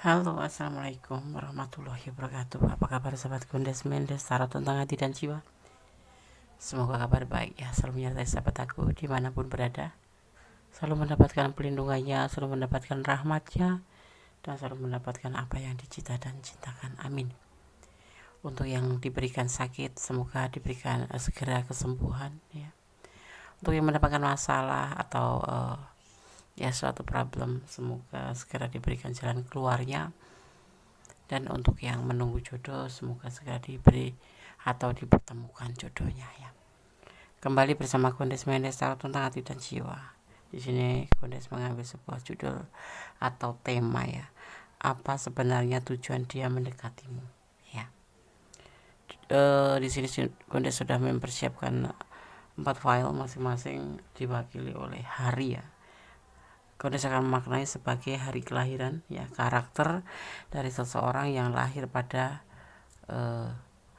Halo, assalamualaikum warahmatullahi wabarakatuh. Apa kabar sahabat Gondes Mendes, tarot tentang hati dan jiwa? Semoga kabar baik ya, selalu menyertai sahabat aku dimanapun berada. Selalu mendapatkan pelindungannya, selalu mendapatkan rahmatnya, dan selalu mendapatkan apa yang dicita dan cintakan. Amin. Untuk yang diberikan sakit, semoga diberikan segera kesembuhan ya. Untuk yang mendapatkan masalah atau ya suatu problem, semoga segera diberikan jalan keluarnya. Dan untuk yang menunggu jodoh, semoga segera diberi atau dipertemukan jodohnya ya. Kembali bersama Gondes Mendes Tarot tentang hati dan jiwa. Di sini Gondes mengambil sebuah judul atau tema ya. Apa sebenarnya tujuan dia mendekatimu? Ya. Di sini Gondes sudah mempersiapkan 4 file masing-masing diwakili oleh hari ya. Gondes akan memaknai sebagai hari kelahiran ya, karakter dari seseorang yang lahir pada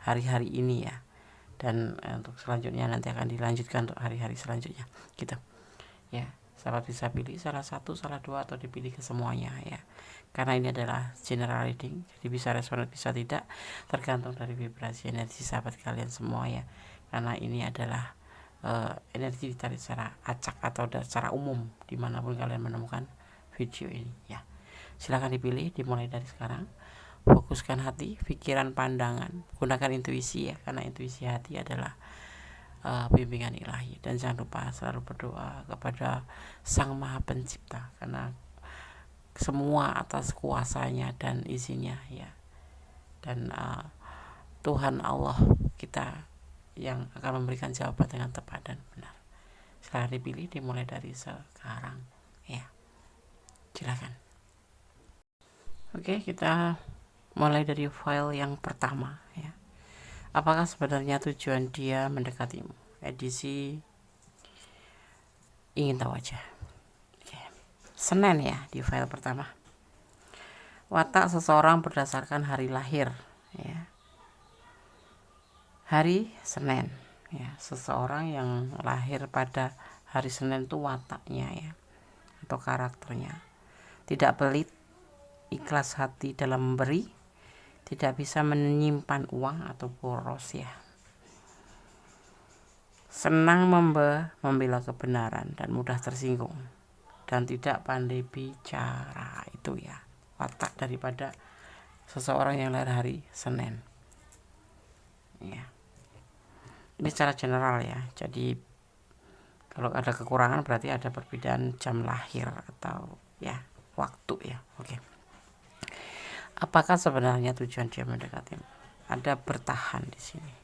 hari-hari ini ya. Dan untuk selanjutnya nanti akan dilanjutkan untuk hari-hari selanjutnya gitu ya. Sahabat bisa pilih salah satu, salah dua, atau dipilih ke semuanya ya, karena ini adalah general reading, jadi bisa respon bisa tidak, tergantung dari vibrasi energi sahabat kalian semua ya, karena ini adalah energi ditarik secara acak atau secara umum dimanapun kalian menemukan video ini ya. Silahkan dipilih, dimulai dari sekarang. Fokuskan hati, pikiran, pandangan, gunakan intuisi ya, karena intuisi hati adalah bimbingan ilahi. Dan jangan lupa selalu berdoa kepada Sang Maha Pencipta, karena semua atas kuasanya dan izinnya ya. Dan Tuhan Allah kita yang akan memberikan jawaban dengan tepat dan benar. Silahkan dipilih, dimulai dari sekarang ya. Silakan. Oke, kita mulai dari file yang pertama ya. Apakah sebenarnya tujuan dia mendekatimu? Edisi ingin tahu aja. Oke. Senin ya di file pertama. Watak seseorang berdasarkan hari lahir ya. Hari Senin ya, seseorang yang lahir pada hari Senin itu wataknya ya, atau karakternya tidak pelit, ikhlas hati dalam memberi, tidak bisa menyimpan uang atau boros ya, senang membela kebenaran dan mudah tersinggung, dan tidak pandai bicara. Itu ya watak daripada seseorang yang lahir hari Senin ya. Ini secara general ya, jadi kalau ada kekurangan berarti ada perbedaan jam lahir atau ya waktu ya. Oke. Apakah sebenarnya tujuan dia mendekati? Ada bertahan di sini.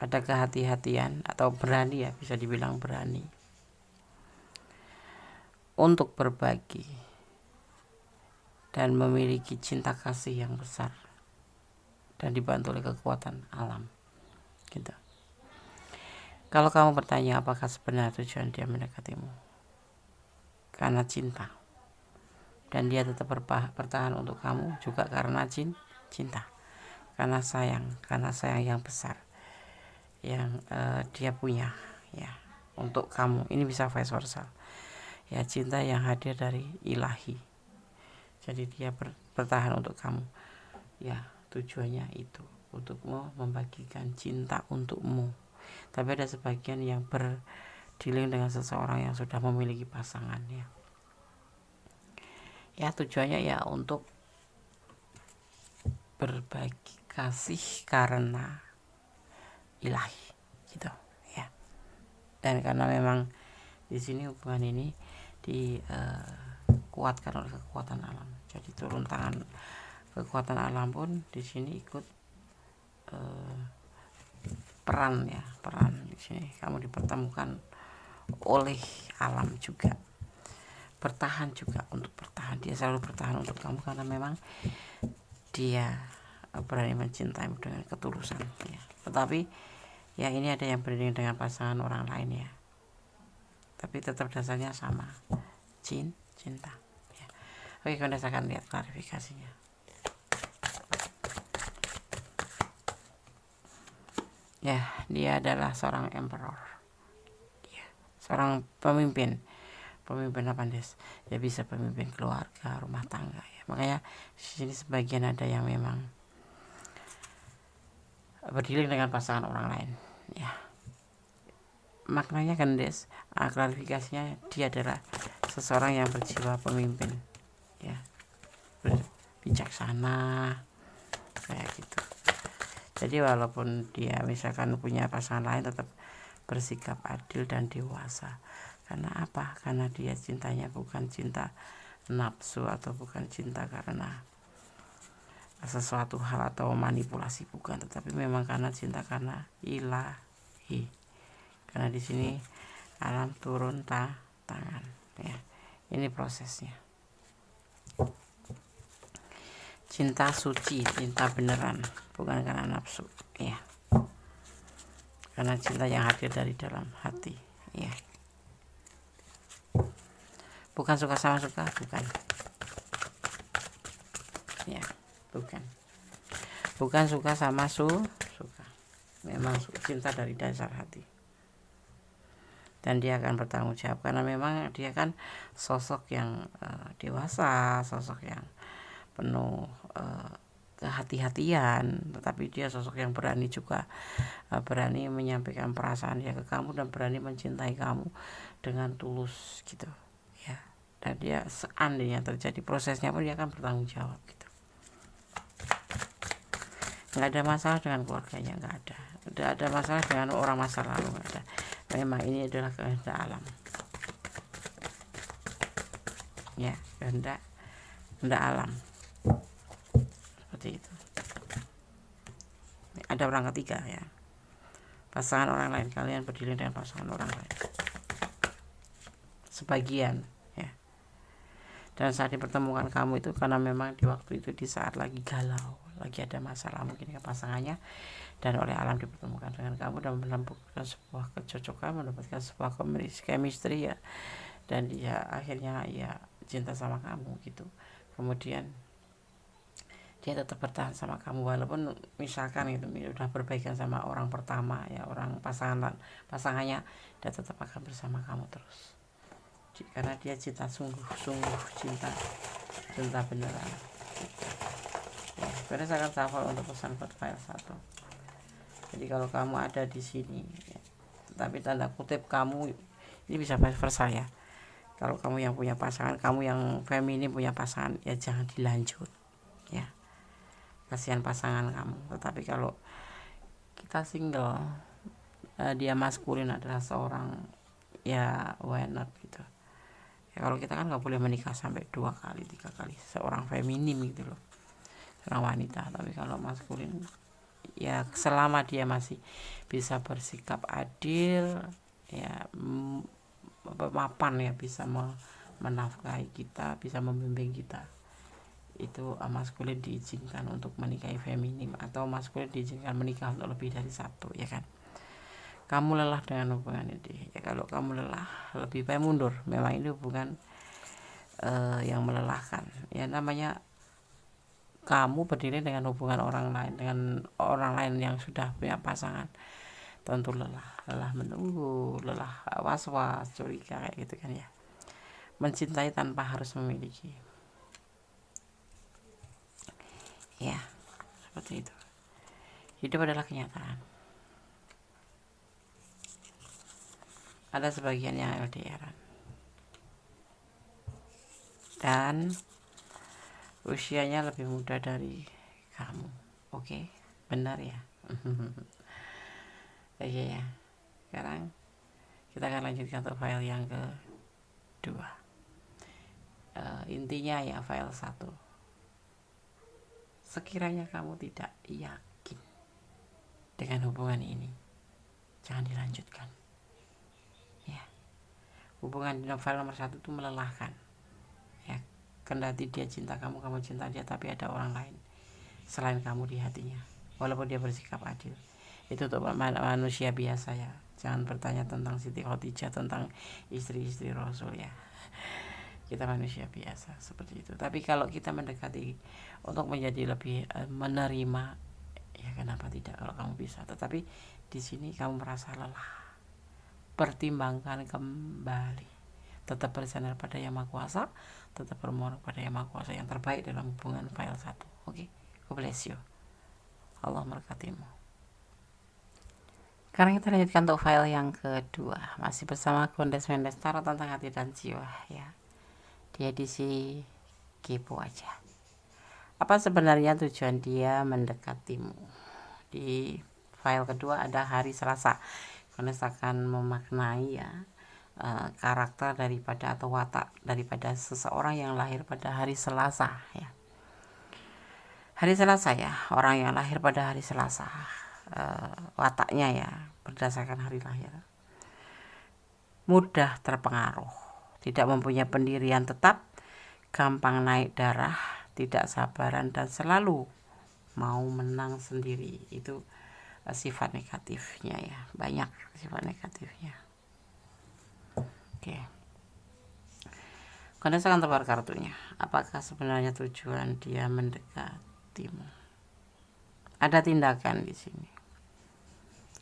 Ada kehati-hatian atau berani ya, bisa dibilang berani untuk berbagi dan memiliki cinta kasih yang besar dan dibantu oleh kekuatan alam gitu. Kalau kamu bertanya apakah sebenarnya tujuan dia mendekatimu, karena cinta, dan dia tetap bertahan untuk kamu juga karena cinta, karena sayang yang besar yang dia punya ya untuk kamu. Ini bisa vice versa ya, cinta yang hadir dari ilahi, jadi dia bertahan untuk kamu ya. Tujuannya itu untukmu, membagikan cinta untukmu. Tapi ada sebagian yang berdealing dengan seseorang yang sudah memiliki pasangan ya. Ya tujuannya ya untuk berbagi kasih karena ilahi gitu ya. Dan karena memang di sini hubungan ini dikuatkan oleh kekuatan alam, jadi turun tangan kekuatan alam pun di sini ikut peran di sini. Kamu dipertemukan oleh alam juga, bertahan juga untuk bertahan. Dia selalu bertahan untuk kamu karena memang dia berani mencintai dengan ketulusan ya. Tetapi ya ini ada yang beriring dengan pasangan orang lain ya, tapi tetap dasarnya sama, cinta ya. Oke, kita akan lihat klarifikasinya ya. Dia adalah seorang emperor ya, seorang pemimpin Pemimpin apa Des? Ya bisa pemimpin keluarga, rumah tangga ya. Makanya di sini sebagian ada yang memang berdiri dengan pasangan orang lain ya. Maknanya kan Des, klarifikasinya dia adalah seseorang yang berjiwa pemimpin ya, bijaksana kayak gitu. Jadi walaupun dia misalkan punya pasangan lain tetap bersikap adil dan dewasa. Karena apa? Karena dia cintanya bukan cinta nafsu atau bukan cinta karena sesuatu hal atau manipulasi, bukan, tetapi memang karena cinta karena ilahi. Karena di sini alam turun tangan ya. Ini prosesnya. Cinta suci, cinta beneran, bukan karena nafsu ya. Karena cinta yang hadir dari dalam hati ya. Bukan suka sama suka, bukan ya, bukan suka sama suka, memang cinta dari dasar hati. Dan dia akan bertanggung jawab karena memang dia kan sosok yang dewasa, sosok yang penuh kehati-hatian, tetapi dia sosok yang berani juga, berani menyampaikan perasaan dia ke kamu dan berani mencintai kamu dengan tulus gitu ya. Dan dia seandainya terjadi prosesnya pun dia akan bertanggung jawab gitu. Nggak ada masalah dengan keluarganya, nggak ada masalah dengan orang masa lalu, nggak ada. Memang ini adalah kehendak alam ya, kehendak alam seperti itu. Ada orang ketiga ya, pasangan orang lain. Kalian berdiri dengan pasangan orang lain sebagian ya. Dan saat dipertemukan kamu itu karena memang di waktu itu di saat lagi galau, lagi ada masalah mungkin dengan pasangannya, dan oleh alam dipertemukan dengan kamu dan menemukan sebuah kecocokan, mendapatkan sebuah chemistry ya, dan dia akhirnya ya cinta sama kamu gitu. Kemudian dia tetap bertahan sama kamu walaupun misalkan itu udah berbaikan sama orang pertama ya, orang pasangannya, dia tetap akan bersama kamu terus karena dia cinta sungguh cinta beneran ya. Karena saya akan hafal untuk pesan buat file 1. Jadi kalau kamu ada di sini ya, tapi tanda kutip kamu ini bisa vice versa ya. Kalau kamu yang punya pasangan, kamu yang feminim punya pasangan, ya jangan dilanjut ya, kasihan pasangan kamu. Tetapi kalau kita single, dia maskulin adalah seorang ya, why not gitu ya. Kalau kita kan nggak boleh menikah sampai 2 kali 3 kali, seorang feminim gitu loh, seorang wanita. Tapi kalau maskulin ya, selama dia masih bisa bersikap adil ya, mapan ya, bisa menafkahi kita, bisa membimbing kita, itu maskulin diizinkan untuk menikahi feminim, atau maskulin diizinkan menikah untuk lebih dari 1 ya kan. Kamu lelah dengan hubungan ini ya, kalau kamu lelah lebih baik mundur. Memang ini hubungan yang melelahkan ya, namanya kamu berdiri dengan hubungan orang lain yang sudah punya pasangan, tentu lelah menunggu, lelah was-was, curiga kayak gitu kan ya. Mencintai tanpa harus memiliki ya, seperti itu. Hidup adalah kenyataan. Ada sebagian yang LDR dan usianya lebih muda dari kamu. Oke, benar ya. Oke ya. Sekarang kita akan lanjutkan untuk file yang kedua. Intinya ya, file 1. Sekiranya kamu tidak yakin dengan hubungan ini, jangan dilanjutkan ya. Hubungan di file nomor 1 itu melelahkan ya. Kendati dia cinta kamu cinta dia, tapi ada orang lain selain kamu di hatinya, walaupun dia bersikap adil. Itu untuk manusia biasa ya. Jangan bertanya tentang Siti Khadijah, tentang istri-istri Rasul ya. Kita manusia biasa seperti itu. Tapi kalau kita mendekati untuk menjadi lebih menerima ya, kenapa tidak kalau kamu bisa. Tetapi di sini kamu merasa lelah, pertimbangkan kembali. tetap bersandar pada Yang Maha Kuasa, tetap bermohon kepada Yang Maha Kuasa yang terbaik dalam hubungan file 1. Oke, God bless you. Allah memberkatimu. Sekarang kita lanjutkan untuk file yang kedua, masih bersama Gondes Mendes, tarot tentang hati dan jiwa ya. Di edisi kepo aja. Apa sebenarnya tujuan dia mendekatimu? Di file kedua ada hari Selasa. Gondes akan memaknai ya karakter daripada atau watak daripada seseorang yang lahir pada hari Selasa ya. Hari Selasa ya, orang yang lahir pada hari Selasa, wataknya ya berdasarkan hari lahir, mudah terpengaruh, tidak mempunyai pendirian tetap, gampang naik darah, tidak sabaran, dan selalu mau menang sendiri. Itu sifat negatifnya ya, banyak sifat negatifnya. Oke, Gondes akan tebar kartunya. Apakah sebenarnya tujuan dia mendekatimu? Ada tindakan di sini,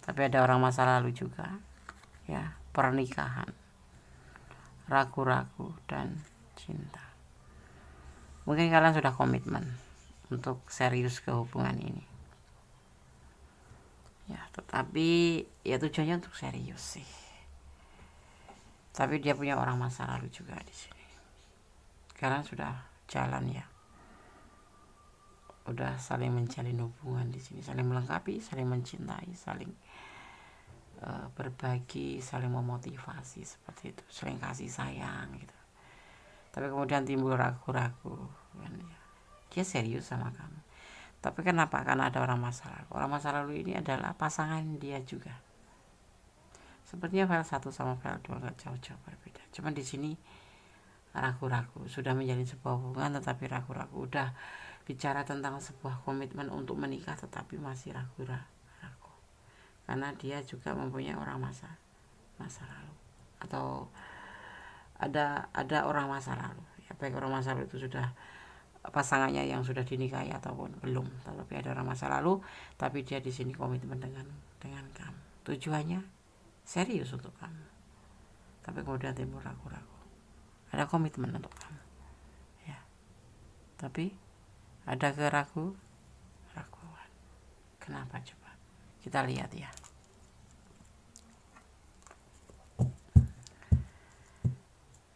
tapi ada orang masa lalu juga ya, pernikahan, ragu-ragu, dan cinta. Mungkin kalian sudah komitmen untuk serius ke hubungan ini ya, tetapi ya tujuannya untuk serius sih, tapi dia punya orang masa lalu juga di sini. Kalian sudah jalan ya, udah saling menjalin hubungan di sini, saling melengkapi, saling mencintai, saling berbagi, saling memotivasi seperti itu, saling kasih sayang gitu. Tapi kemudian timbul ragu-ragu kan ya, dia serius sama kamu. Tapi kenapa? Karena ada orang masa lalu. Orang masa lalu ini adalah pasangan dia juga. Sepertinya file 1 sama file 2 gak jauh-jauh berbeda. Cuman di sini ragu-ragu, sudah menjalin sebuah hubungan tetapi ragu-ragu, udah bicara tentang sebuah komitmen untuk menikah tetapi masih ragu-ragu, karena dia juga mempunyai orang masa lalu, atau ada orang masa lalu ya, baik orang masa lalu itu sudah pasangannya yang sudah dinikahi ataupun belum, tapi ada orang masa lalu, tapi dia di sini komitmen dengan kamu, tujuannya serius untuk kamu, tapi kemudian timbul ragu-ragu, ada komitmen untuk kamu ya, tapi ada keraguan. Kenapa coba? Kita lihat ya.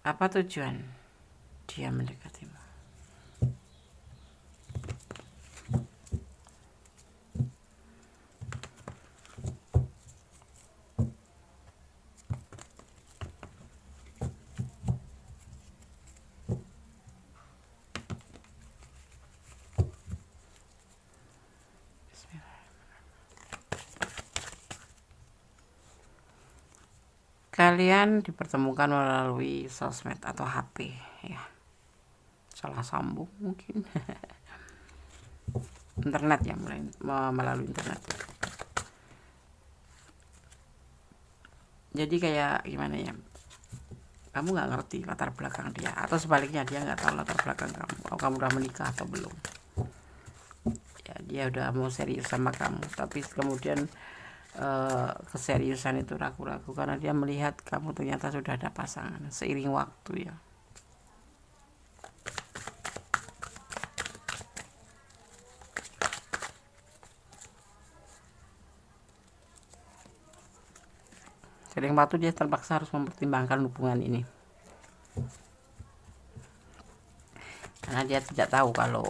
Apa tujuan dia mendekatimu? Kalian dipertemukan melalui sosmed atau HP ya, salah sambung mungkin internet ya, melalui internet. Jadi kayak gimana ya, kamu nggak ngerti latar belakang dia, atau sebaliknya dia nggak tahu latar belakang kamu udah menikah atau belum ya. Dia udah mau serius sama kamu, tapi kemudian keseriusan itu ragu-ragu karena dia melihat kamu ternyata sudah ada pasangan seiring waktu ya. Seiring waktu dia terpaksa harus mempertimbangkan hubungan ini, karena dia tidak tahu kalau,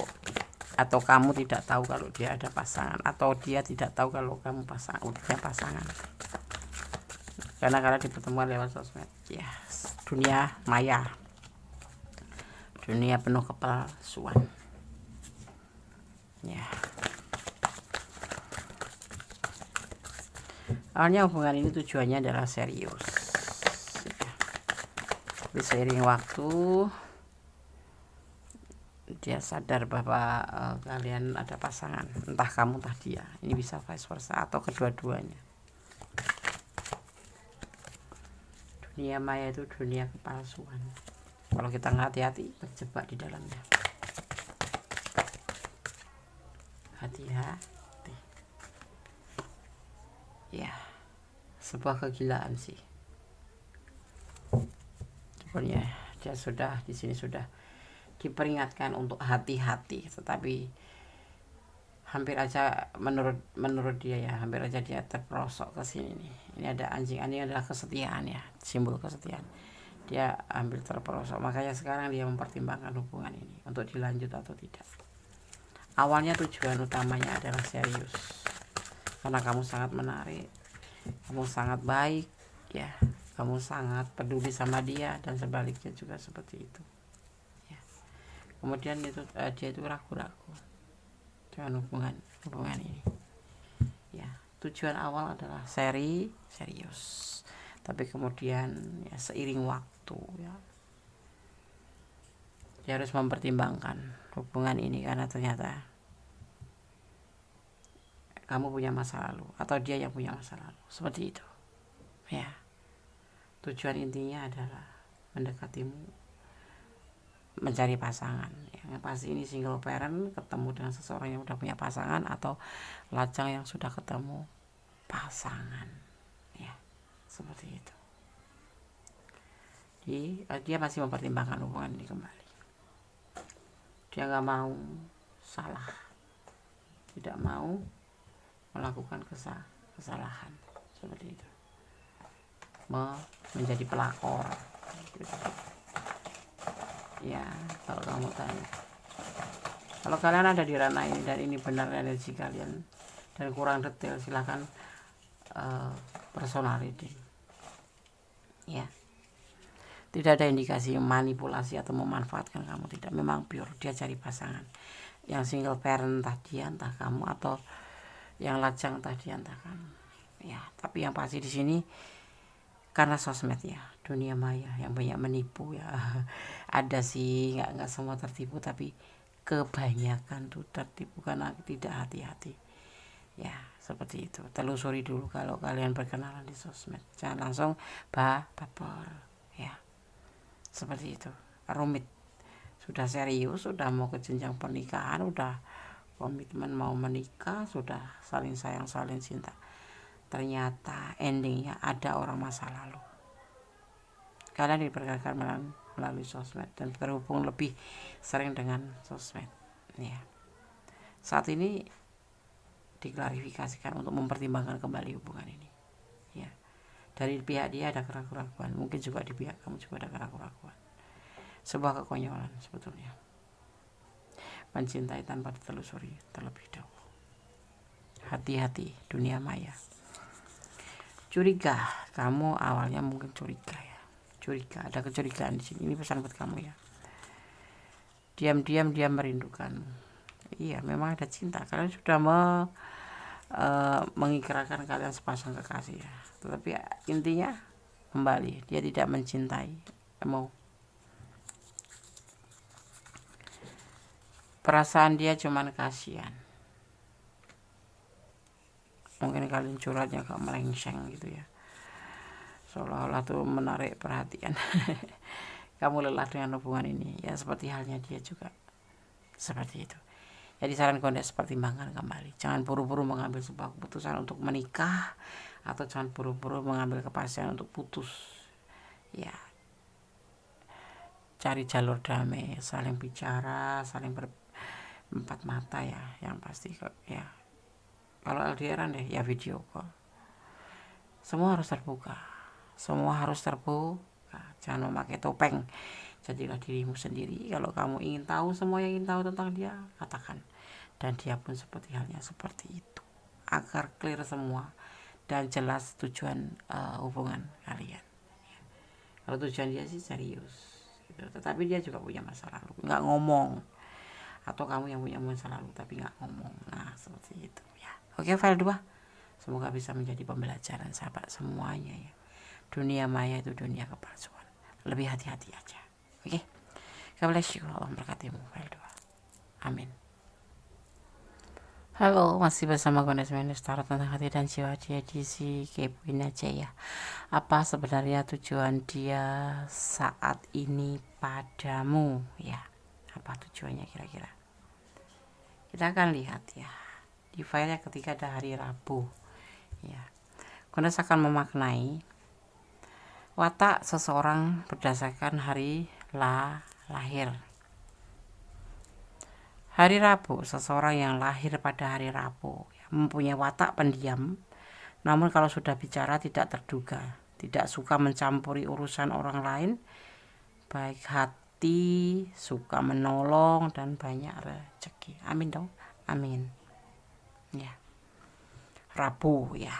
atau kamu tidak tahu kalau dia ada pasangan, atau dia tidak tahu kalau kamu punya pasangan. Karena dipertemukan lewat sosmed ya, dunia maya, dunia penuh kepalsuan ya. Awalnya hubungan ini tujuannya adalah serius ya. Tapi seiring waktu dia sadar bahwa kalian ada pasangan, entah kamu entah dia, ini bisa vice versa atau kedua-duanya. Dunia maya itu dunia kepalsuan, kalau kita nggak hati-hati terjebak di dalamnya. Hati-hati ya, sebuah kegilaan sih. meskipun ya dia sudah di sini sudah diperingatkan untuk hati-hati, tetapi hampir aja menurut dia ya, hampir aja dia terperosok ke sini nih. Ini ada anjing adalah kesetiaan ya, simbol kesetiaan. Dia hampir terperosok, makanya sekarang dia mempertimbangkan hubungan ini untuk dilanjut atau tidak. Awalnya tujuan utamanya adalah serius, karena kamu sangat menarik, kamu sangat baik ya, kamu sangat peduli sama dia, dan sebaliknya juga seperti itu ya. Kemudian itu dia itu ragu-ragu dengan hubungan ini ya. Tujuan awal adalah serius, tapi kemudian ya seiring waktu ya dia harus mempertimbangkan hubungan ini, karena ternyata kamu punya masa lalu atau dia yang punya masa lalu, seperti itu ya. Tujuan intinya adalah mendekatimu, mencari pasangan. Yang pasti ini single parent ketemu dengan seseorang yang udah punya pasangan, atau lajang yang sudah ketemu pasangan ya, seperti itu. Jadi dia masih mempertimbangkan hubungan ini kembali. Dia nggak mau salah, tidak mau melakukan kesalahan seperti itu, menjadi pelakor gitu. Ya, kalau kamu tanya, kalau kalian ada di ranah ini dan ini benar energi kalian dan kurang detail, silahkan personal reading ya. Tidak ada indikasi manipulasi atau memanfaatkan kamu, tidak. Memang pure dia cari pasangan. Yang single parent entah dia, entah kamu, atau yang lajang entah dia, entah kamu ya. Tapi yang pasti di sini karena sosmed ya, dunia maya yang banyak menipu ya. Ada sih, nggak semua tertipu, tapi kebanyakan tuh tertipu karena tidak hati-hati ya, seperti itu. Telusuri dulu kalau kalian berkenalan di sosmed, jangan langsung baper ya, seperti itu. Rumit, sudah serius, sudah mau ke jenjang pernikahan, udah komitmen mau menikah, sudah saling sayang saling cinta, ternyata endingnya ada orang masa lalu. Kalian diperkenalkan melalui sosmed dan terhubung lebih sering dengan sosmed ya. Saat ini diklarifikasikan untuk mempertimbangkan kembali hubungan ini ya. Dari pihak dia ada keraguan, mungkin juga di pihak kamu juga ada keraguan. Sebuah kekonyolan sebetulnya, mencintai tanpa ditelusuri terlebih dahulu. Hati-hati dunia maya. Curiga, kamu awalnya mungkin curiga ya, ada kecurigaan di sini. Ini pesan buat kamu ya. Diam-diam dia merindukanmu. Iya, memang ada cinta. Kalian sudah mengikrarkan kalian sepasang kekasih ya. Tetapi intinya kembali dia tidak mencintai kamu. Perasaan dia cuman kasihan. Mungkin kalian curhatnya agak melengseng gitu ya, seolah-olah tuh menarik perhatian. Kamu lelah dengan hubungan ini ya, seperti halnya dia juga seperti itu. Jadi saran Kondes, pertimbangkan kembali. Jangan buru-buru mengambil sebuah keputusan untuk menikah, atau jangan buru-buru mengambil kepastian untuk putus ya. Cari jalur damai, saling bicara, saling berempat mata ya. Yang pasti ya, kalau LDRan deh ya video call. Semua harus terbuka, jangan memakai topeng. Jadilah dirimu sendiri. Kalau kamu ingin tahu semua yang ingin tahu tentang dia, katakan. Dan dia pun seperti halnya seperti itu, agar clear semua dan jelas tujuan hubungan kalian. Kalau tujuan dia sih serius gitu, tetapi dia juga punya masa lalu, nggak ngomong. Atau kamu yang punya masa lalu tapi nggak ngomong. Nah, seperti itu ya. Oke, file 2. Semoga bisa menjadi pembelajaran sahabat semuanya ya. Dunia maya itu dunia kepalsuan. Lebih hati-hati aja. Oke. God bless you. Allah memberkatimu. File 2. Amin. Halo, masih bersama Gondes Mendes, tarot tentang hati dan jiwa di edisi kepoin aja ya. Apa sebenarnya tujuan dia saat ini padamu ya? Apa tujuannya kira-kira? Kita akan lihat ya di filenya ketika ada hari Rabu ya. Gondes akan memaknai Watak seseorang berdasarkan hari lahir. Hari Rabu, seseorang yang lahir pada hari Rabu mempunyai watak pendiam, namun kalau sudah bicara tidak terduga, tidak suka mencampuri urusan orang lain, baik hati, suka menolong, dan banyak rezeki. Amin dong, amin. Ya, Rabu ya.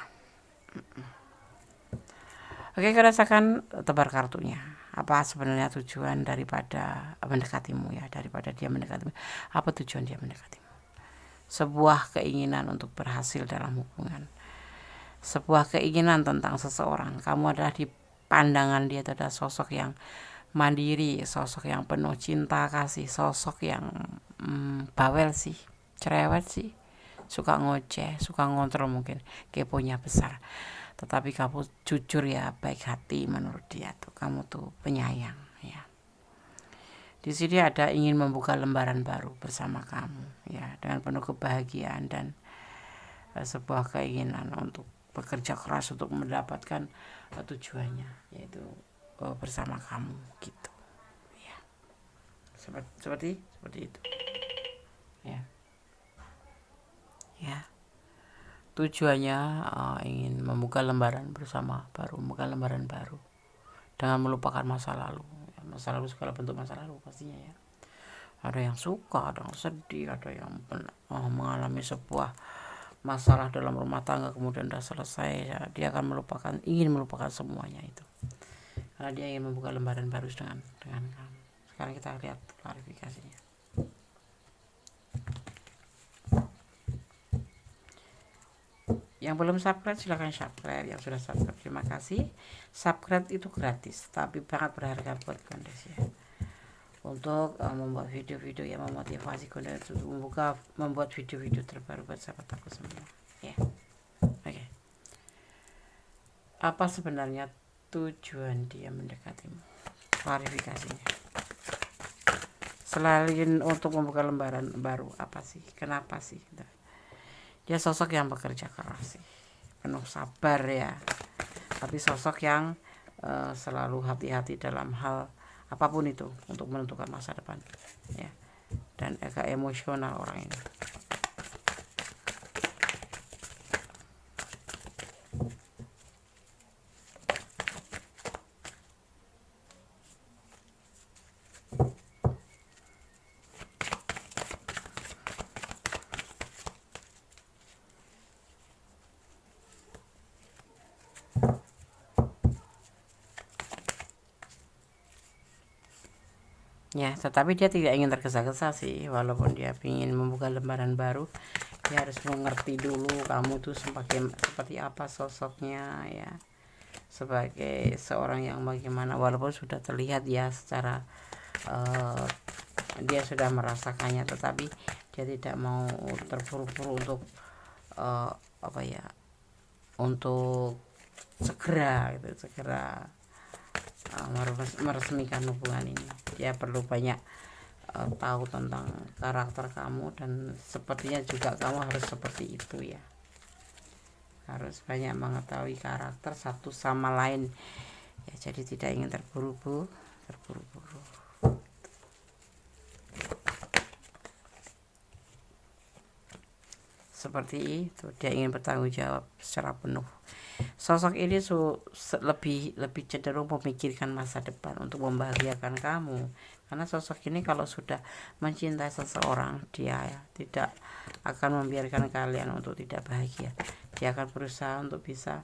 Oke, kita rasakan tebar kartunya. Apa sebenarnya tujuan daripada mendekatimu ya, daripada dia mendekatimu? Apa tujuan dia mendekatimu? Sebuah keinginan untuk berhasil dalam hubungan. Sebuah keinginan tentang seseorang. Kamu adalah di pandangan dia itu adalah sosok yang mandiri, sosok yang penuh cinta kasih, sosok yang bawel sih, cerewet sih, suka ngoceh, suka ngontrol mungkin, keponya besar. Tetapi kamu jujur ya, baik hati menurut dia tuh, kamu tuh penyayang ya. Di sini ada ingin membuka lembaran baru bersama kamu ya, dengan penuh kebahagiaan dan sebuah keinginan untuk bekerja keras untuk mendapatkan tujuannya, yaitu bersama kamu gitu ya. Seperti itu ya. Ya. Tujuannya ingin membuka lembaran bersama baru, membuka lembaran baru dengan melupakan masa lalu. Ya, masa lalu segala bentuk masa lalu pastinya ya. Ada yang suka, ada yang sedih, ada yang mengalami sebuah masalah dalam rumah tangga kemudian sudah selesai ya, dia akan ingin melupakan semuanya itu karena dia ingin membuka lembaran baru dengan kamu. Sekarang kita lihat klarifikasinya. Yang belum subscribe silahkan subscribe, yang sudah subscribe terima kasih. Subscribe itu gratis tapi sangat berharga buat Gondes ya, untuk membuat video-video yang memotivasi Gondes untuk membuat video-video terbaru buat sahabat aku semua ya. Oke. Apa sebenarnya tujuan dia mendekatimu? Klarifikasinya. Selain untuk membuka lembaran baru, apa sih? Kenapa sih? Dia sosok yang bekerja keras sih, penuh sabar ya, tapi sosok yang selalu hati-hati dalam hal apapun itu untuk menentukan masa depan ya, dan agak emosional orang ini. Ya, tetapi dia tidak ingin tergesa-gesa sih, walaupun dia ingin membuka lembaran baru, dia harus mengerti dulu kamu tuh seperti apa sosoknya ya, sebagai seorang yang bagaimana, walaupun sudah terlihat ya secara dia sudah merasakannya, tetapi dia tidak mau terburu-buru untuk untuk segera meresmikan hubungan ini. Dia perlu banyak tahu tentang karakter kamu, dan sepertinya juga kamu harus seperti itu ya, harus banyak mengetahui karakter satu sama lain ya, jadi tidak ingin terburu-buru. Seperti itu, dia ingin bertanggung jawab secara penuh. Sosok ini lebih cenderung memikirkan masa depan untuk membahagiakan kamu, karena sosok ini kalau sudah mencintai seseorang, dia ya, tidak akan membiarkan kalian untuk tidak bahagia. Dia akan berusaha untuk bisa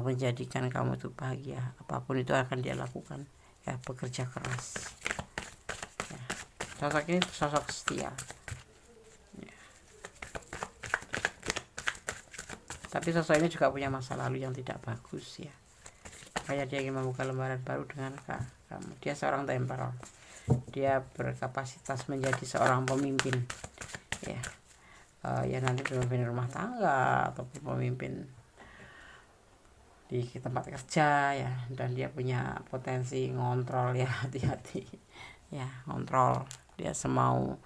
menjadikan kamu itu bahagia, apapun itu akan dia lakukan ya, bekerja keras ya. Sosok ini sosok setia ya. Tapi sosok ini juga punya masa lalu yang tidak bagus ya, makanya dia ingin membuka lembaran baru dengan kamu. Dia seorang temperal, dia berkapasitas menjadi seorang pemimpin ya, ya nanti pemimpin rumah tangga ataupun pemimpin di tempat kerja ya, dan dia punya potensi ngontrol ya, hati-hati ya, ngontrol. Dia semau,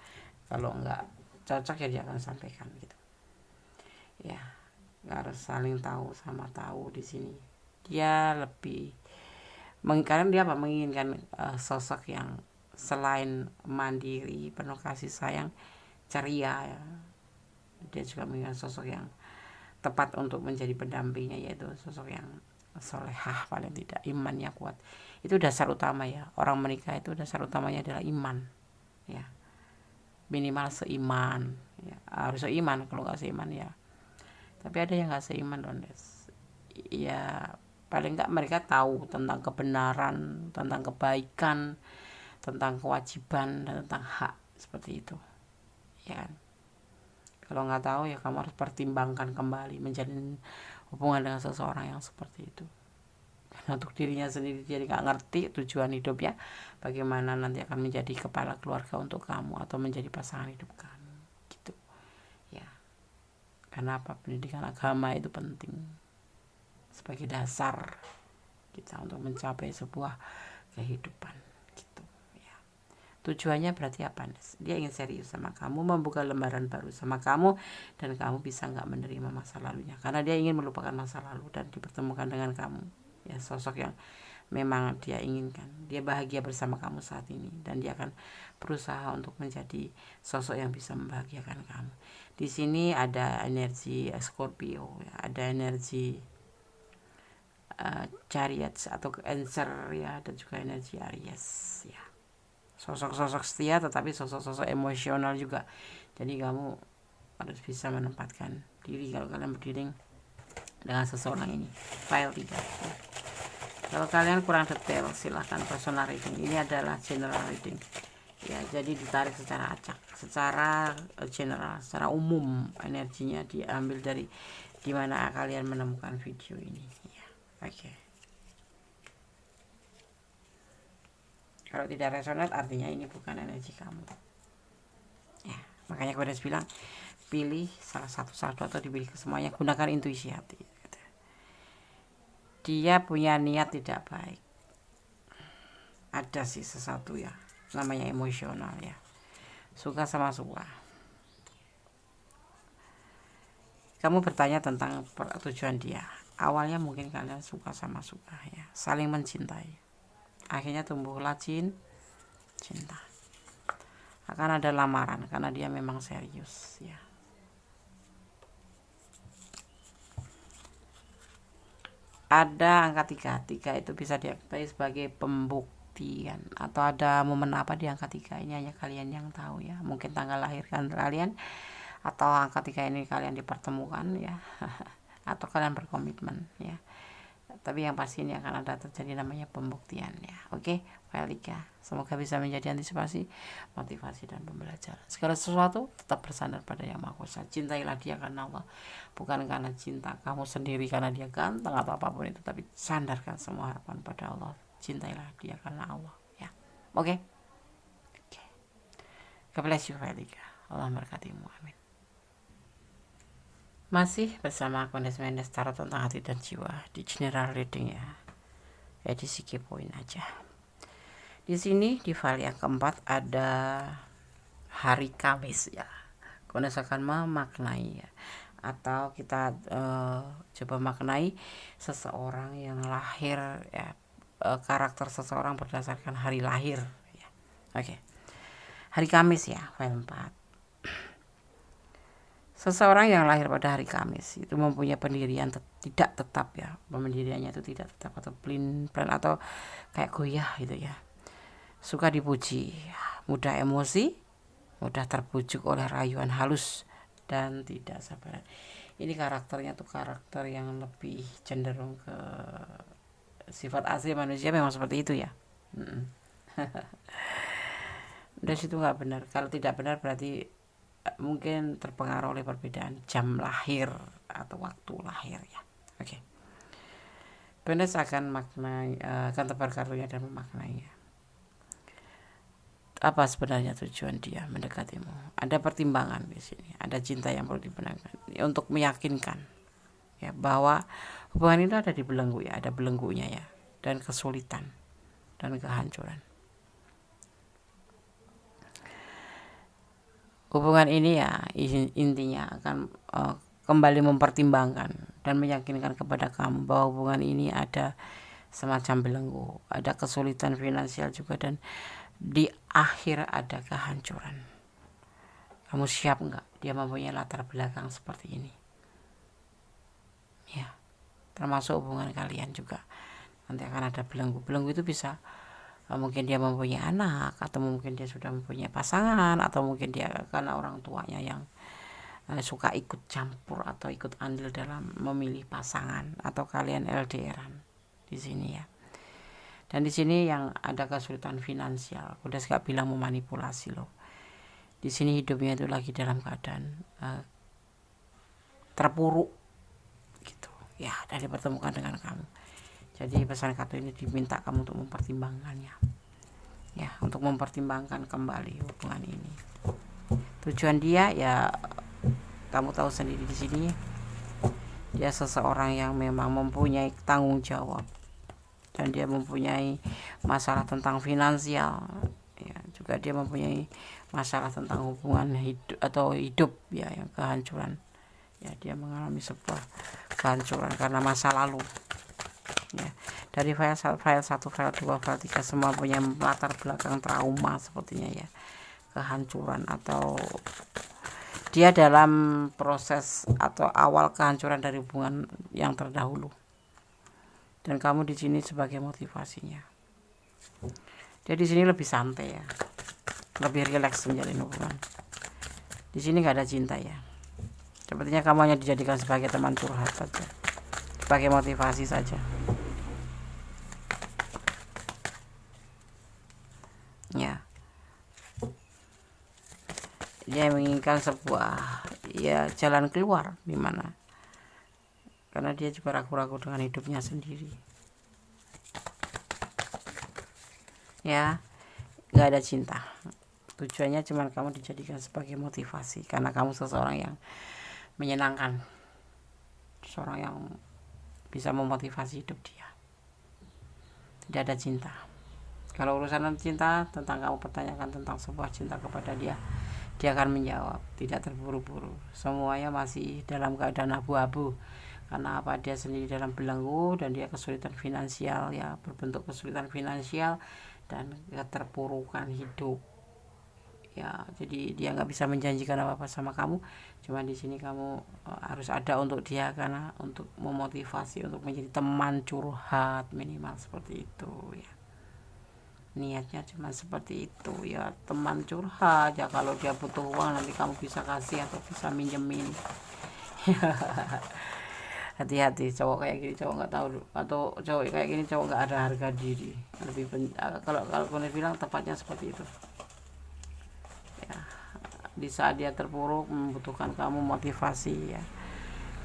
kalau nggak cocok ya dia akan sampaikan gitu ya, nggak harus saling tahu sama tahu. Di sini dia lebih karena dia menginginkan sosok yang selain mandiri, penuh kasih sayang, ceria ya. Dia juga menginginkan sosok yang tepat untuk menjadi pendampingnya, yaitu sosok yang solehah, paling tidak imannya kuat. Itu dasar utama ya, orang menikah itu dasar utamanya adalah iman ya, minimal seiman ya. Harus seiman, kalau nggak seiman ya, tapi ada yang nggak seiman Dondes ya, paling nggak mereka tahu tentang kebenaran, tentang kebaikan, tentang kewajiban, dan tentang hak, seperti itu ya kan. Kalau nggak tahu ya kamu harus pertimbangkan kembali menjalin hubungan dengan seseorang yang seperti itu. Karena untuk dirinya sendiri dia nggak ngerti tujuan hidupnya, bagaimana nanti akan menjadi kepala keluarga untuk kamu atau menjadi pasangan hidup kamu gitu ya. Karena apa, pendidikan agama itu penting sebagai dasar kita untuk mencapai sebuah kehidupan gitu ya. Tujuannya berarti apa? Dia ingin serius sama kamu, membuka lembaran baru sama kamu, dan kamu bisa nggak menerima masa lalunya, karena dia ingin melupakan masa lalu dan dipertemukan dengan kamu ya, sosok yang memang dia inginkan. Dia bahagia bersama kamu saat ini, dan dia akan berusaha untuk menjadi sosok yang bisa membahagiakan kamu. Di sini ada energi Scorpio ya, ada energi Chariot atau Cancer ya, dan juga energi Aries ya. Sosok-sosok setia tetapi sosok-sosok emosional juga. Jadi kamu harus bisa menempatkan diri kalau kalian berdiri dengan seseorang ini. File 3 ya. Kalau kalian kurang detail silahkan personal reading. Ini adalah general reading ya, jadi ditarik secara acak, secara general, secara umum. Energinya diambil dari dimana kalian menemukan video ini ya. Oke. Kalau tidak resonate artinya ini bukan energi kamu ya. Makanya aku udah bilang pilih salah satu atau dipilih ke semuanya, gunakan intuisi hati gitu. Dia punya niat tidak baik, ada sih sesuatu ya, namanya emosional ya, suka sama suka. Kamu bertanya tentang tujuan dia. Awalnya mungkin kalian suka sama suka ya, saling mencintai, akhirnya tumbuhlah cinta. Akan ada lamaran karena dia memang serius ya. Ada angka 3 itu bisa diartikan sebagai pembuktian, atau ada momen apa di angka 3 ini hanya kalian yang tahu ya. Mungkin tanggal lahir kalian, atau angka 3 ini kalian dipertemukan ya atau kalian berkomitmen ya. Tapi yang pasti ini akan ada terjadi namanya pembuktian ya. Oke, file 3. Semoga bisa menjadi antisipasi, motivasi, dan pembelajaran. Segala sesuatu tetap bersandar pada Yang Maha Kuasa. Cintailah dia karena Allah, bukan karena cinta kamu sendiri karena dia ganteng atau apapun itu, tapi sandarkan semua harapan pada Allah. Cintailah dia karena Allah ya. Oke. God bless you, file 3. Allah memberkatimu. Amin. Masih bersama aku Desmendes, tarot tentang hati dan jiwa di general reading ya, edisi kepoin aja. Di sini di file yang keempat ada hari Kamis ya. Kones akan memaknai ya, atau kita coba maknai seseorang yang lahir ya, karakter seseorang berdasarkan hari lahir ya. Oke. Hari Kamis ya, file 4. Seseorang yang lahir pada hari Kamis itu mempunyai pendirian tidak tetap ya, pendiriannya itu tidak tetap atau plan atau kayak goyah gitu ya. Suka dipuji, mudah emosi, mudah terbujuk oleh rayuan halus, dan tidak sabaran. Ini karakternya tuh karakter yang lebih cenderung ke sifat asli manusia memang seperti itu ya. Dari situ nggak benar. Kalau tidak benar berarti mungkin terpengaruh oleh perbedaan jam lahir atau waktu lahir ya. Oke. Benes akan maknai, akan tebar kartunya dan memaknainya. Apa sebenarnya tujuan dia mendekatimu? Ada pertimbangan di sini, ada cinta yang perlu dibenarkan untuk meyakinkan ya bahwa hubungan itu ada di belenggu ya, ada belenggunya ya, dan kesulitan dan kehancuran. Hubungan ini ya intinya akan kembali mempertimbangkan dan meyakinkan kepada kamu bahwa hubungan ini ada semacam belenggu, ada kesulitan finansial juga, dan di akhir ada kehancuran. Kamu siap nggak? Dia mempunyai latar belakang seperti ini, ya. Termasuk hubungan kalian juga nanti akan ada belenggu. Belenggu itu bisa mungkin dia mempunyai anak, atau mungkin dia sudah mempunyai pasangan, atau mungkin dia karena orang tuanya yang suka ikut campur atau ikut andil dalam memilih pasangan, atau kalian LDRan di sini ya. Dan di sini yang ada kesulitan finansial, udah gak bilang memanipulasi loh. Di sini hidupnya itu lagi dalam keadaan terpuruk gitu ya, dan dipertemukan dengan kamu. Jadi pesan kartu ini diminta kamu untuk mempertimbangkannya ya, untuk mempertimbangkan kembali hubungan ini. Tujuan dia ya kamu tahu sendiri, di sini dia seseorang yang memang mempunyai tanggung jawab, dan dia mempunyai masalah tentang finansial ya, juga dia mempunyai masalah tentang hubungan hidup ya, yang kehancuran ya. Dia mengalami sebuah kehancuran karena masa lalu ya. Dari file 1, file 2, file 3 semua punya latar belakang trauma sepertinya ya, kehancuran, atau dia dalam proses atau awal kehancuran dari hubungan yang terdahulu. Dan kamu di sini sebagai motivasinya. Dia di sini lebih santai ya, lebih rileks menjalin hubungan. Di sini nggak ada cinta ya. Sepertinya kamu hanya dijadikan sebagai teman curhat saja, sebagai motivasi saja. Ya. Dia menginginkan sebuah ya jalan keluar di mana, karena dia juga ragu-ragu dengan hidupnya sendiri. Ya, nggak ada cinta. Tujuannya cuma kamu dijadikan sebagai motivasi, karena kamu seseorang yang menyenangkan, seorang yang bisa memotivasi hidup dia. Tidak ada cinta. Kalau urusan cinta, tentang kamu pertanyakan tentang sebuah cinta kepada dia, dia akan menjawab, tidak terburu-buru. Semuanya masih dalam keadaan abu-abu. Karena apa? Dia sendiri dalam belenggu, dan dia kesulitan finansial ya, berbentuk kesulitan finansial dan keterpurukan hidup ya. Jadi dia nggak bisa menjanjikan apa-apa sama kamu, cuma di sini kamu harus ada untuk dia, karena untuk memotivasi untuk menjadi teman curhat minimal seperti itu ya. Niatnya cuma seperti itu ya, teman curhat ya. Kalau dia butuh uang nanti kamu bisa kasih atau bisa minjemin. Hati-hati, cowok kayak gini cowok nggak tahu, atau cowok kayak gini cowok nggak ada harga diri. Kalau kalian bilang tepatnya seperti itu ya. Di saat dia terpuruk membutuhkan kamu motivasi ya,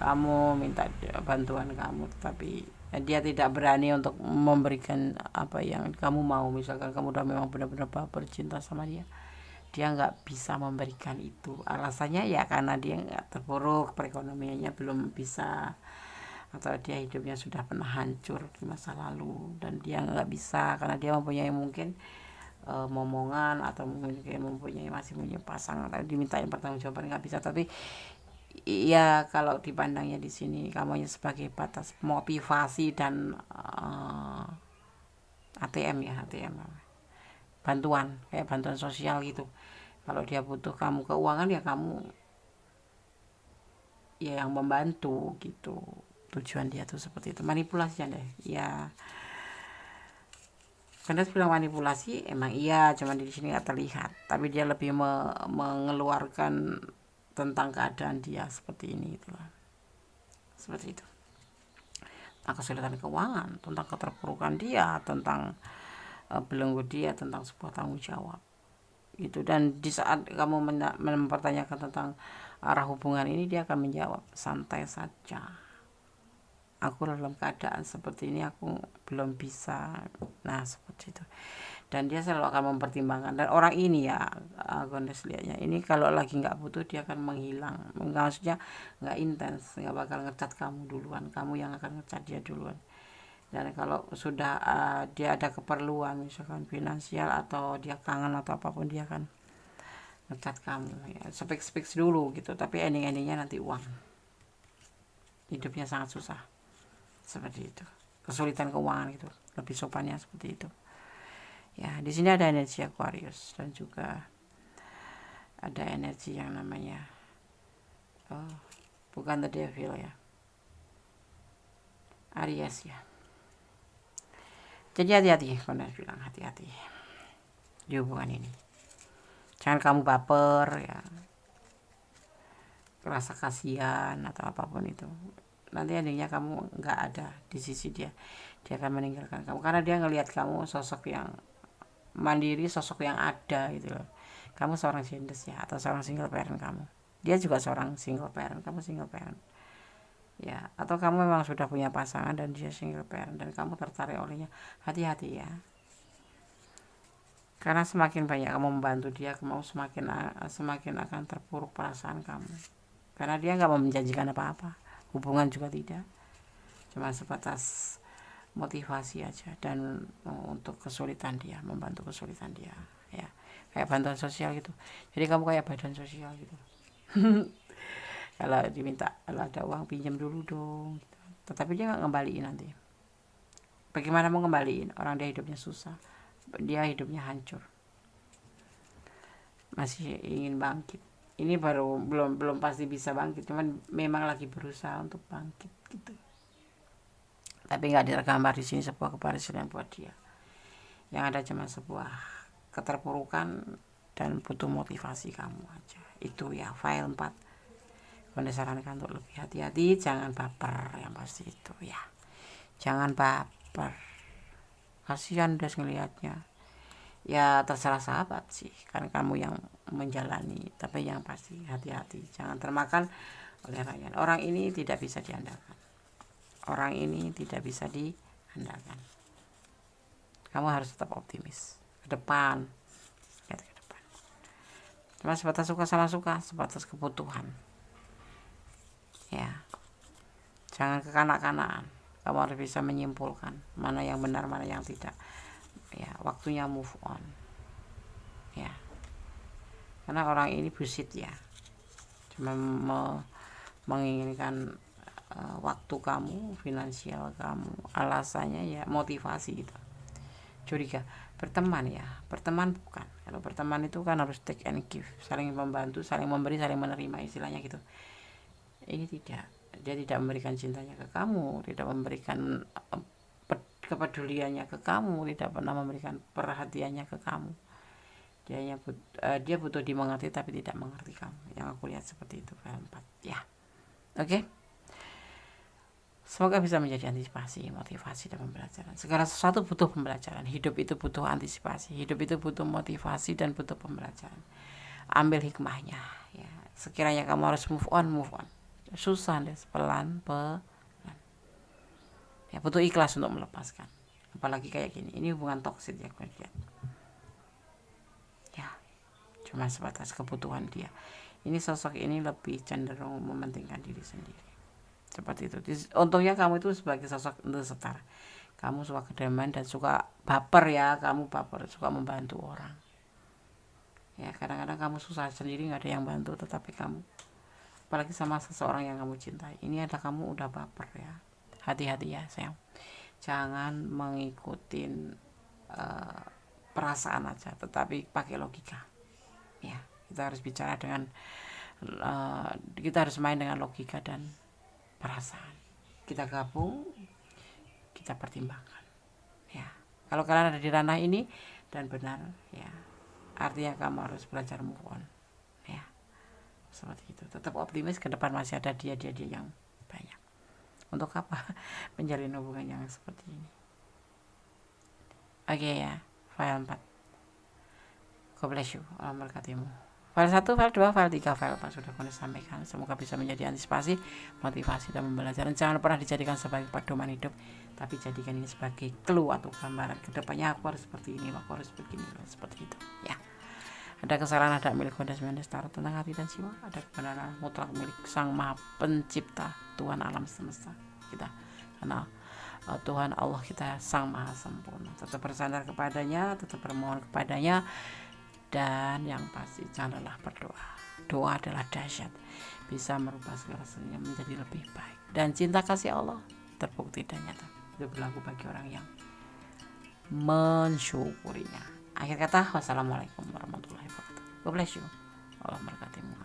kamu minta bantuan kamu, tapi dia tidak berani untuk memberikan apa yang kamu mau. Misalkan kamu udah memang benar-benar baper cinta sama dia, dia nggak bisa memberikan itu. Alasannya ya karena dia nggak terpuruk, perekonomiannya belum bisa, atau dia hidupnya sudah pernah hancur di masa lalu, dan dia nggak bisa karena dia mempunyai mungkin momongan, atau mungkin masih punya pasangan, dimintain pertanggungjawaban nggak bisa. Tapi iya, kalau dipandangnya di sini kamu hanya sebagai batas motivasi dan ATM ya, ATM bantuan, kayak bantuan sosial gitu. Kalau dia butuh kamu keuangan ya kamu ya yang membantu gitu. Tujuan dia tuh seperti itu, manipulasi deh ya. Karena bilang manipulasi emang iya, cuman di sini nggak terlihat, tapi dia lebih mengeluarkan tentang keadaan dia seperti ini itulah, seperti itu, tentang kesulitan keuangan, tentang keterpurukan dia, tentang belenggu dia, tentang sebuah tanggung jawab gitu. Dan di saat kamu mempertanyakan tentang arah hubungan ini, dia akan menjawab santai saja, aku dalam keadaan seperti ini, aku belum bisa. Nah seperti itu. Dan dia selalu akan mempertimbangkan. Dan orang ini ya, Gondes lihatnya ini kalau lagi nggak butuh dia akan menghilang. Maksudnya nggak intens, nggak bakal ngecat kamu duluan, kamu yang akan ngecat dia duluan. Dan kalau sudah dia ada keperluan misalkan finansial, atau dia kangen atau apapun, dia akan ngecat kamu ya, speak dulu gitu. Tapi endingnya nanti uang. Hidupnya sangat susah seperti itu. kesulitan keuangan gitu, lebih sopannya seperti itu. Ya, di sini ada energi Aquarius dan juga ada energi yang namanya bukan the devil ya, Aries ya. Jadi hati-hati, Kondas bilang hati-hati di hubungan ini. Jangan kamu baper ya, rasa kasihan atau apapun itu. Nanti endingnya kamu nggak ada di sisi dia. Dia akan meninggalkan kamu karena dia ngelihat kamu sosok yang mandiri, sosok yang ada gitu loh. Kamu seorang gender ya, atau seorang single parent kamu. Dia juga seorang single parent, kamu single parent. Ya, atau kamu memang sudah punya pasangan dan dia single parent dan kamu tertarik olehnya. Hati-hati ya. Karena semakin banyak kamu membantu dia, kamu semakin akan terpuruk perasaan kamu. Karena dia nggak mau menjanjikan apa-apa, hubungan juga tidak, cuma sebatas motivasi aja dan untuk kesulitan dia, membantu kesulitan dia, ya kayak bantuan sosial gitu. Jadi kamu kayak badan sosial gitu. Kalau diminta, kalau ada uang pinjam dulu dong, gitu. Tetapi dia nggak ngembaliin nanti. Bagaimana mau ngembaliin? Orang dia hidupnya susah, dia hidupnya hancur, masih ingin bangkit. Ini baru belum pasti bisa bangkit, cuman memang lagi berusaha untuk bangkit gitu. Tapi nggak tergambar di sini sebuah keberhasilan buat dia. Yang ada cuma sebuah keterpurukan dan butuh motivasi kamu aja. Itu ya file 4. Saya sarankan untuk lebih hati-hati, jangan baper, yang pasti itu ya. Jangan baper. Kasihan udah ngelihatnya. Ya terserah sahabat sih, kan kamu yang menjalani, tapi yang pasti hati-hati, jangan termakan oleh rakyat. Orang ini tidak bisa diandalkan, orang ini tidak bisa diandalkan. Kamu harus tetap optimis ke depan, ya, ke depan. Cuma sebatas suka sama suka, sebatas kebutuhan ya, jangan kekanak-kanakan. Kamu harus bisa menyimpulkan mana yang benar, mana yang tidak. Ya, waktunya move on ya, karena orang ini bullshit ya, cuma menginginkan waktu kamu, finansial kamu, alasannya ya motivasi gitu. Curiga. Berteman ya, berteman bukan, kalau berteman itu kan harus take and give, saling membantu, saling memberi, saling menerima, istilahnya gitu. Ini tidak, dia tidak memberikan cintanya ke kamu, tidak memberikan kepeduliannya ke kamu, tidak pernah memberikan perhatiannya ke kamu. Dia butuh dimengerti tapi tidak mengerti kamu. Yang aku lihat seperti itu, file 4 ya. Oke. Semoga bisa menjadi antisipasi, motivasi dan pembelajaran. Segala sesuatu butuh pembelajaran. Hidup itu butuh antisipasi, hidup itu butuh motivasi dan butuh pembelajaran. Ambil hikmahnya ya. Sekiranya kamu harus move on. Susah deh, pelan. Ya, butuh ikhlas untuk melepaskan. Apalagi kayak gini, ini hubungan toksik ya, kemudian. Ya, cuma sebatas kebutuhan dia. Ini sosok ini lebih cenderung mementingkan diri sendiri. Seperti itu. Untungnya kamu itu sebagai sosok untuk setara. Kamu suka kedamaian dan suka baper ya, kamu baper, suka membantu orang. Ya, kadang-kadang kamu susah sendiri, nggak ada yang bantu, tetapi kamu, apalagi sama seseorang yang kamu cintai, ini ada kamu udah baper ya. Hati-hati ya sayang, jangan mengikutin perasaan aja, tetapi pakai logika ya. Kita harus bicara dengan kita harus main dengan logika dan perasaan. Kita gabung, kita pertimbangkan ya. Kalau kalian ada di ranah ini dan benar ya, artinya kamu harus belajar move on ya, seperti itu. Tetap optimis, ke depan masih ada dia yang banyak. Untuk apa menjalin hubungan yang seperti ini? Oke ya, file 4. God bless you, Allah memberkatimu. File 1, file 2, file 3, file 4 sudah kami sampaikan. Semoga bisa menjadi antisipasi, motivasi dan pembelajaran. Jangan pernah dijadikan sebagai pedoman hidup, tapi jadikan ini sebagai clue atau gambaran. Kedepannya aku harus seperti ini, aku harus begini, seperti itu ya. Ada kesalahan, ada milik Kondas Mendes Tarot tentang hati dan jiwa, ada kebenaran mutlak milik Sang Maha Pencipta, Tuhan alam semesta kita. Karena Tuhan Allah kita Sang Maha Sempurna. Tetap bersandar kepadanya, tetap bermohon kepadanya, dan yang pasti janganlah berdoa. Doa adalah dahsyat, bisa merubah segala sesuatu menjadi lebih baik. Dan cinta kasih Allah terbukti dan nyata. Itu berlaku bagi orang yang mensyukurinya. Akhir kata, wassalamualaikum warahmatullahi wabarakatuh. God bless you. Allah memberkatimu.